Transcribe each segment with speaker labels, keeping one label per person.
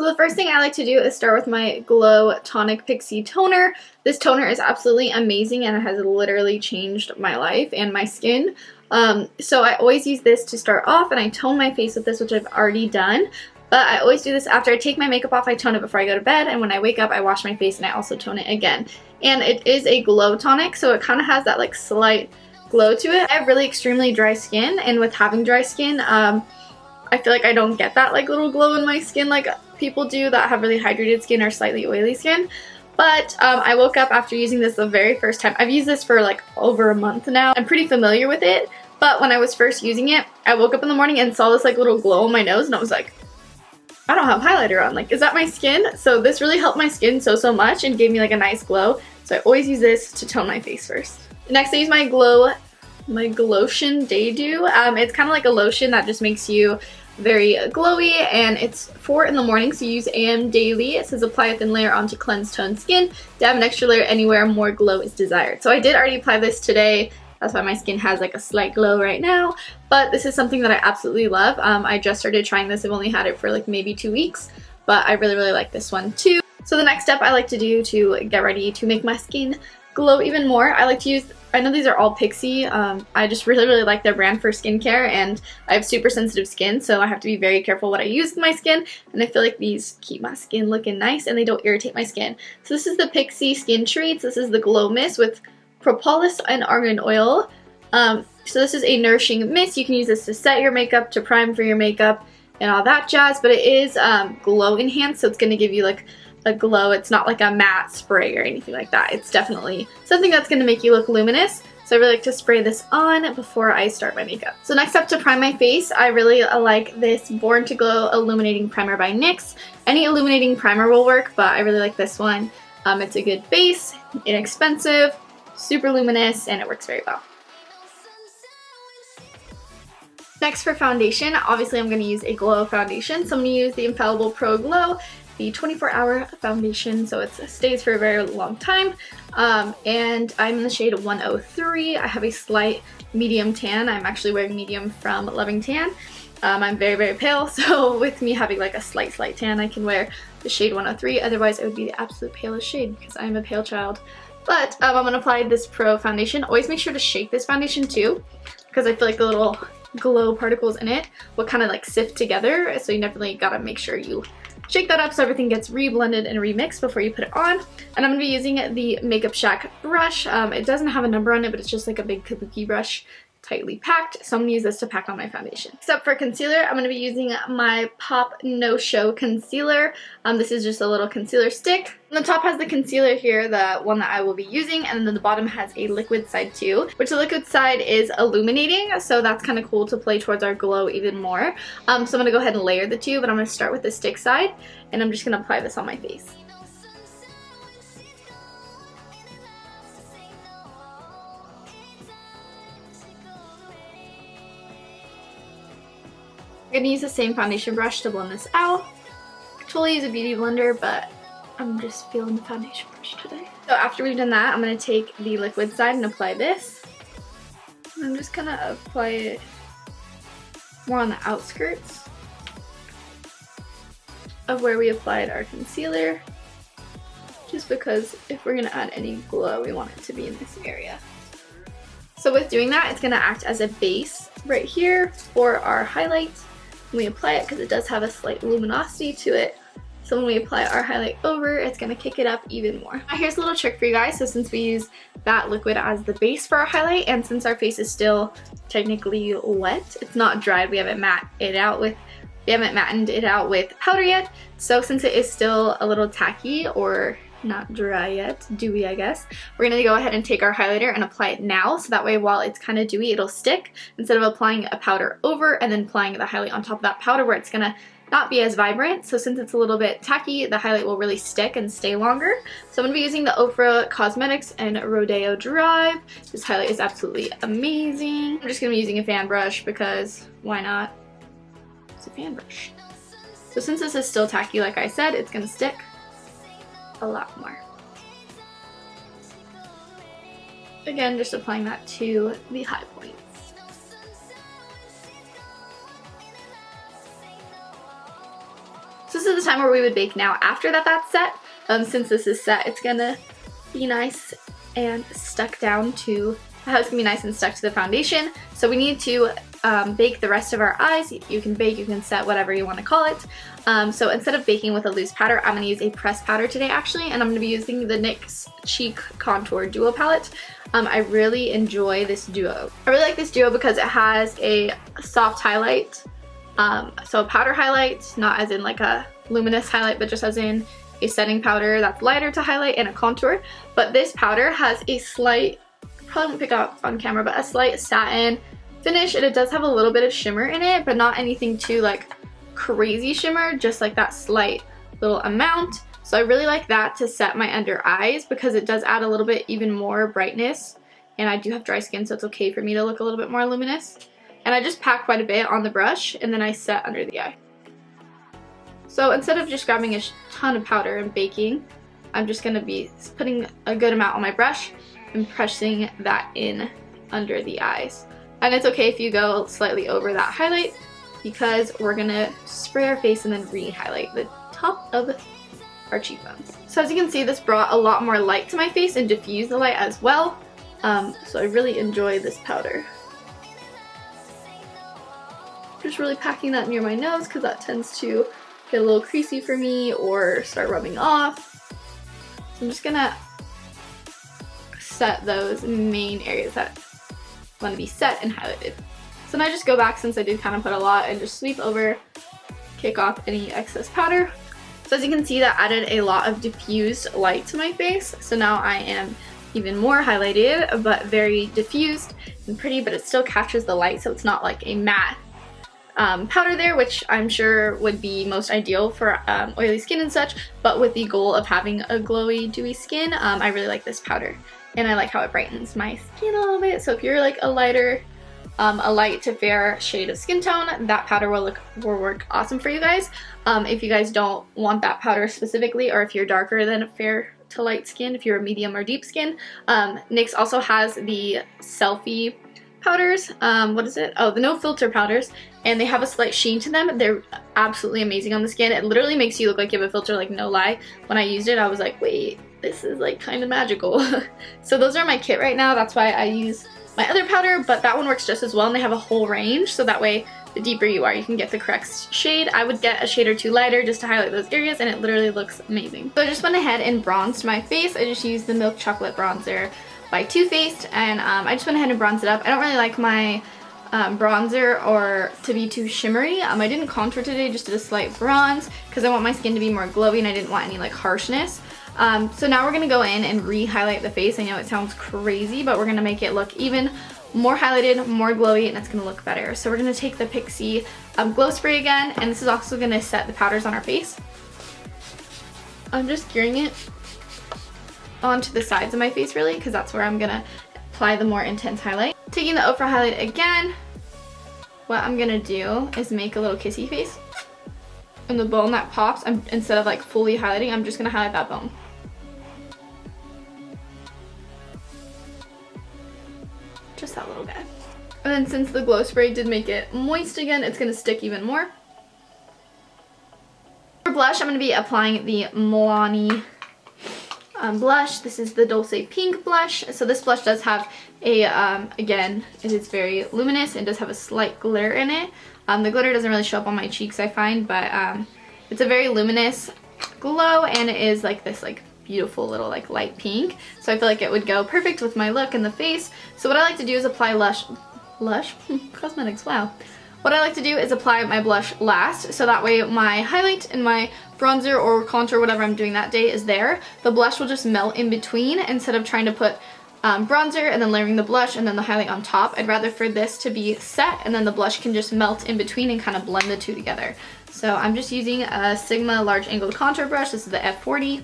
Speaker 1: So the first thing I like to do is start with my Glow Tonic Pixie toner. This toner is absolutely amazing and it has literally changed my life and my skin. So I always use this to start off, and I tone my face with this, which I've already done. But I always do this after I take my makeup off. I tone it before I go to bed, and when I wake up I wash my face and I also tone it again. And it is a glow tonic, so it kind of has that like slight glow to it. I have really extremely dry skin, and with having dry skin, I feel like I don't get that like little glow in my skin like people do that have really hydrated skin or slightly oily skin. But I woke up after using this the very first time. I've used this for like over a month now. I'm pretty familiar with it, but when I was first using it, I woke up in the morning and saw this like little glow on my nose, and I was like, I don't have highlighter on, like, is that my skin? So this really helped my skin so much and gave me like a nice glow. So I always use this to tone my face first. Next I use my Glowtion Day Dew. It's kind of like a lotion that just makes you very glowy, and it's 4 in the morning, so use AM daily. It says apply a thin layer onto cleansed toned skin to have an extra layer anywhere more glow is desired. So I did already apply this today. That's why my skin has like a slight glow right now, but this is something that I absolutely love. I just started trying this. I've only had it for like maybe 2 weeks, but I really like this one too. So the next step I like to do to get ready to make my skin glow even more, I like to use, I know these are all Pixie. I just really like their brand for skincare, and I have super sensitive skin, so I have to be very careful what I use with my skin, and I feel like these keep my skin looking nice and they don't irritate my skin. So this is the Pixie Skin Treats. This is the Glow Mist with propolis and argan oil. So this is a nourishing mist. You can use this to set your makeup, to prime for your makeup, and all that jazz, but it is glow enhanced, so it's going to give you like a glow. It's not like a matte spray or anything like that. It's definitely something that's going to make you look luminous. So I really like to spray this on before I start my makeup. So next up, to prime my face, I really like this Born to Glow Illuminating Primer by NYX. Any illuminating primer will work, but I really like this one. It's a good base, inexpensive, super luminous, and it works very well. Next, for foundation, obviously I'm going to use a glow foundation. So I'm going to use the Infallible Pro Glow, the 24-hour foundation, so it stays for a very long time. And I'm in the shade 103. I have a slight medium tan. I'm actually wearing medium from Loving Tan. I'm very pale, so with me having like a slight tan, I can wear the shade 103. Otherwise, it would be the absolute palest shade because I'm a pale child. But I'm going to apply this Pro foundation. Always make sure to shake this foundation too, because I feel like the little glow particles in it will kind of like sift together. So you definitely got to make sure you shake that up so everything gets re-blended and remixed before you put it on. And I'm going to be using the Makeup Shack brush. It doesn't have a number on it, but it's just like a big kabuki brush, tightly packed. So I'm going to use this to pack on my foundation. Except for concealer, I'm going to be using my Pop No Show concealer. This is just a little concealer stick. And the top has the concealer here, the one that I will be using, and then the bottom has a liquid side too, which the liquid side is illuminating, so that's kind of cool to play towards our glow even more. So I'm going to go ahead and layer the two, but I'm going to start with the stick side, and I'm just going to apply this on my face. I'm going to use the same foundation brush to blend this out. I could totally use a beauty blender, but I'm just feeling the foundation brush today. So after we've done that, I'm going to take the liquid side and apply this. And I'm just going to apply it more on the outskirts of where we applied our concealer. Just because if we're going to add any glow, we want it to be in this area. So with doing that, it's going to act as a base right here for our highlight. When we apply it, because it does have a slight luminosity to it, so when we apply our highlight over, it's going to kick it up even more. Now here's a little trick for you guys. So since we use that liquid as the base for our highlight, and since our face is still technically wet, it's not dried, we haven't mattened it out with powder yet, so since it is still a little tacky, or not dry yet, dewy I guess, we're going to go ahead and take our highlighter and apply it now, so that way while it's kind of dewy it'll stick, instead of applying a powder over and then applying the highlight on top of that powder where it's going to not be as vibrant. So since it's a little bit tacky, the highlight will really stick and stay longer. So I'm going to be using the Ofra Cosmetics and Rodeo Drive. This highlight is absolutely amazing. I'm just going to be using a fan brush because why not? It's a fan brush. So since this is still tacky, like I said, it's going to stick a lot more. Again, just applying that to the high points. So So this is the time where we would bake now after that's set. Since this is set, it's gonna be nice and stuck down to, the house can be nice and stuck to the foundation. So we need to bake the rest of our eyes. You can bake, you can set, whatever you want to call it. So instead of baking with a loose powder, I'm going to use a pressed powder today actually, and I'm going to be using the NYX Cheek Contour Duo palette. I really enjoy this duo. I really like this duo because it has a soft highlight, so a powder highlight, not as in like a luminous highlight, but just as in a setting powder that's lighter to highlight, and a contour. But this powder has a slight, probably won't pick up on camera, but a slight satin finish, and it does have a little bit of shimmer in it, but not anything too like crazy shimmer, just like that slight little amount. So I really like that to set my under eyes because it does add a little bit even more brightness, and I do have dry skin, so it's okay for me to look a little bit more luminous. And I just pack quite a bit on the brush, and then I set under the eye. So instead of just grabbing a ton of powder and baking, I'm just going to be putting a good amount on my brush and pressing that in under the eyes. And it's okay if you go slightly over that highlight because we're going to spray our face and then re-highlight the top of our cheekbones. So as you can see, this brought a lot more light to my face and diffused the light as well. So I really enjoy this powder. Just really packing that near my nose because that tends to get a little creasy for me or start rubbing off. So I'm just gonna set those main areas that want to be set and highlighted. So now I just go back, since I did kind of put a lot, and just sweep over, kick off any excess powder. So as you can see, that added a lot of diffused light to my face. So now I am even more highlighted, but very diffused and pretty, but it still catches the light, so it's not like a matte powder there, which I'm sure would be most ideal for oily skin and such, but with the goal of having a glowy, dewy skin, I really like this powder, and I like how it brightens my skin a little bit. So if you're like a lighter, a light to fair shade of skin tone, that powder will work awesome for you guys. If you guys don't want that powder specifically, or if you're darker than fair to light skin, if you're a medium or deep skin, NYX also has the Selfie Powders, what is it? Oh, the no filter powders, and they have a slight sheen to them. They're absolutely amazing on the skin. It literally makes you look like you have a filter, like no lie. When I used it, I was like, wait, this is like kind of magical. So those are my kit right now. That's why I use my other powder, but that one works just as well, and they have a whole range, so that way the deeper you are, you can get the correct shade. I would get a shade or two lighter just to highlight those areas, and it literally looks amazing. So I just went ahead and bronzed my face. I just used the Milk Chocolate Bronzer by Too Faced, and I just went ahead and bronzed it up. I don't really like my bronzer or to be too shimmery. I didn't contour today, just did a slight bronze because I want my skin to be more glowy and I didn't want any like harshness. So now we're gonna go in and re-highlight the face. I know it sounds crazy, but we're gonna make it look even more highlighted, more glowy, and it's gonna look better. So we're gonna take the Pixie glow spray again, and this is also gonna set the powders on our face. I'm just gearing it onto the sides of my face really, because that's where I'm gonna apply the more intense highlight. Taking the Ofra highlight again, what I'm gonna do is make a little kissy face. And the bone that pops, instead of like fully highlighting, I'm just gonna highlight that bone. Just that little bit. And then since the glow spray did make it moist again, it's gonna stick even more. For blush, I'm gonna be applying the Milani blush. This is the Dulce Pink blush. So this blush does have a, again, it is very luminous and does have a slight glitter in it. The glitter doesn't really show up on my cheeks, I find, but it's a very luminous glow, and it is like this like beautiful little like light pink. So I feel like it would go perfect with my look and the face. So what I like to do is apply Lush Cosmetics, wow. What I like to do is apply my blush last, so that way my highlight and my bronzer or contour, whatever I'm doing that day, is there. The blush will just melt in between instead of trying to put bronzer and then layering the blush and then the highlight on top. I'd rather for this to be set, and then the blush can just melt in between and kind of blend the two together. So I'm just using a Sigma large angled contour brush. This is the F40.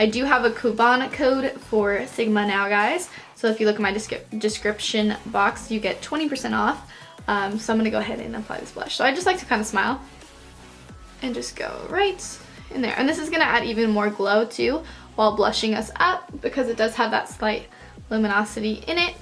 Speaker 1: I do have a coupon code for Sigma now, guys. So if you look at my description box, you get 20% off. So I'm gonna go ahead and apply this blush. So I just like to kind of smile and just go right in there. And this is gonna add even more glow too while blushing us up, because it does have that slight luminosity in it.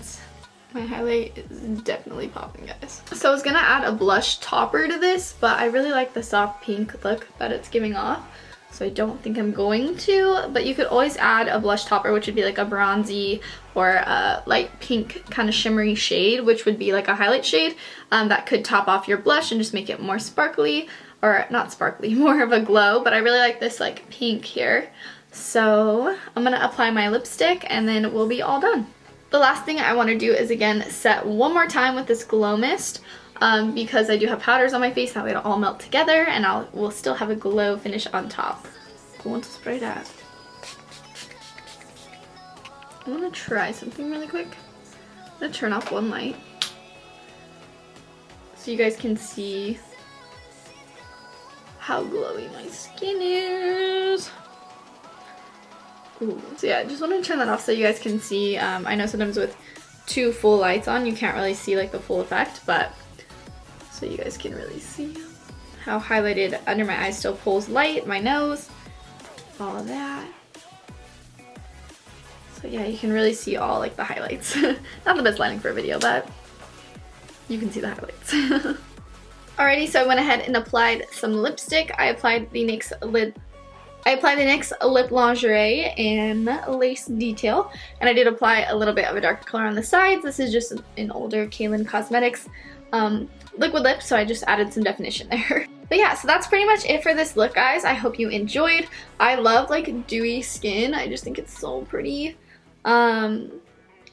Speaker 1: My highlight is definitely popping, guys. So I was gonna add a blush topper to this, but I really like the soft pink look that it's giving off. So I don't think I'm going to, but you could always add a blush topper, which would be like a bronzy or a light pink kind of shimmery shade, which would be like a highlight shade that could top off your blush and just make it more sparkly, or not sparkly, more of a glow. But I really like this like pink here. So I'm gonna apply my lipstick and then we'll be all done. The last thing I want to do is again set one more time with this glow mist because I do have powders on my face, that way it'll all melt together and we'll still have a glow finish on top. I want to spray that. I want to try something really quick. I'm going to turn off one light so you guys can see how glowy my skin is. Ooh. So yeah, I just want to turn that off so you guys can see. I know sometimes with 2 full lights on you can't really see like the full effect, but so you guys can really see how highlighted under my eyes still pulls light, my nose, all of that. So yeah, you can really see all like the highlights. Not the best lighting for a video, but you can see the highlights. Alrighty, so I went ahead and applied some lipstick. I applied the NYX Lip Lingerie in Lace Detail, and I did apply a little bit of a darker color on the sides. This is just an older Lapland Cosmetics liquid lip, so I just added some definition there. But yeah, so that's pretty much it for this look, guys. I hope you enjoyed. I love like dewy skin. I just think it's so pretty. And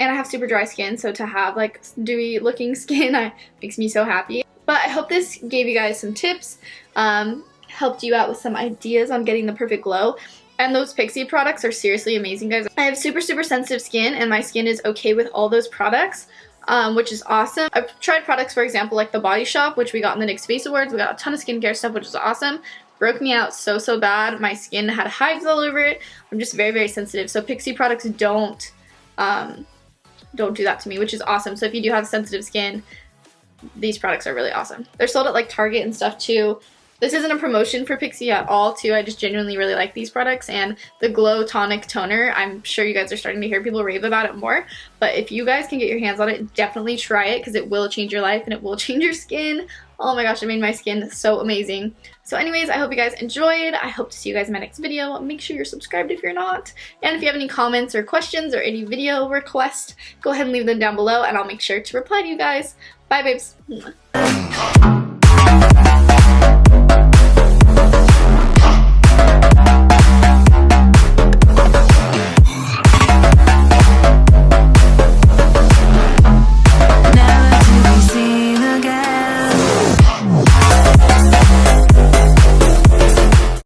Speaker 1: I have super dry skin, so to have like dewy looking skin makes me so happy. But I hope this gave you guys some tips. Helped you out with some ideas on getting the perfect glow. And those Pixie products are seriously amazing, guys. I have super sensitive skin and my skin is okay with all those products, which is awesome. I've tried products, for example, like the Body Shop, which we got in the NYX Face Awards. We got a ton of skincare stuff, which is awesome. Broke me out so bad. My skin had hives all over it. I'm just very sensitive. So Pixie products don't do that to me, which is awesome. So if you do have sensitive skin, these products are really awesome. They're sold at like Target and stuff too. This isn't a promotion for Pixie at all too. I just genuinely really like these products, and the Glow Tonic Toner, I'm sure you guys are starting to hear people rave about it more. But if you guys can get your hands on it, definitely try it because it will change your life and it will change your skin. Oh my gosh, it made my skin so amazing. So anyways, I hope you guys enjoyed. I hope to see you guys in my next video. Make sure you're subscribed if you're not. And if you have any comments or questions or any video requests, go ahead and leave them down below and I'll make sure to reply to you guys. Bye, babes.